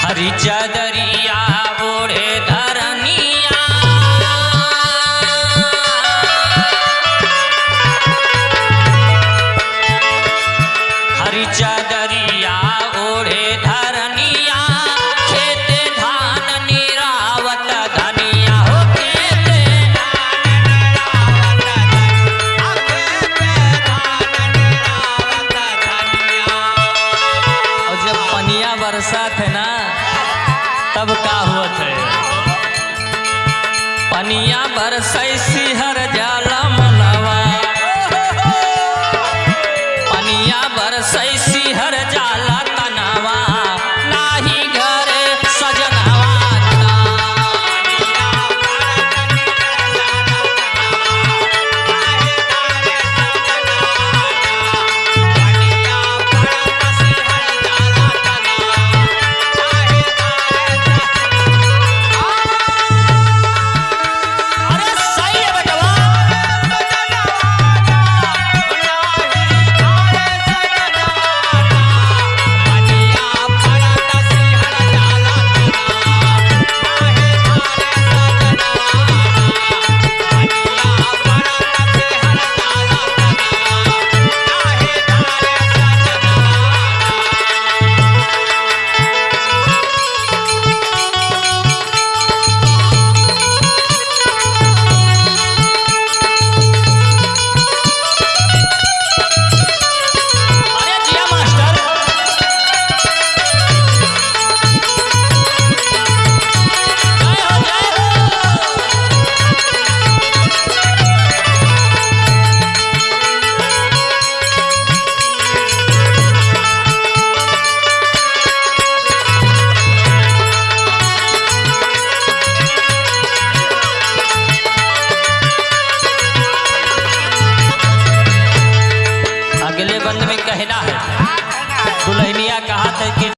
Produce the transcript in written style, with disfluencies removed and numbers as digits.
हरी चदरिया ओढ़े धरनिया, हरी चदरिया ओढ़े धरनिया, खेत धान निरावत धनिया हो, खेत धान निरावत धनिया। और जब पनिया बरसात है ना तब का होत है, पनिया बरसै सिहर जाला मनवा, पनिया बरसै सिहर जाला तनवा, नाही घर सजनवा अगले बंद में कहना है, दुल्हनिया कहा था कि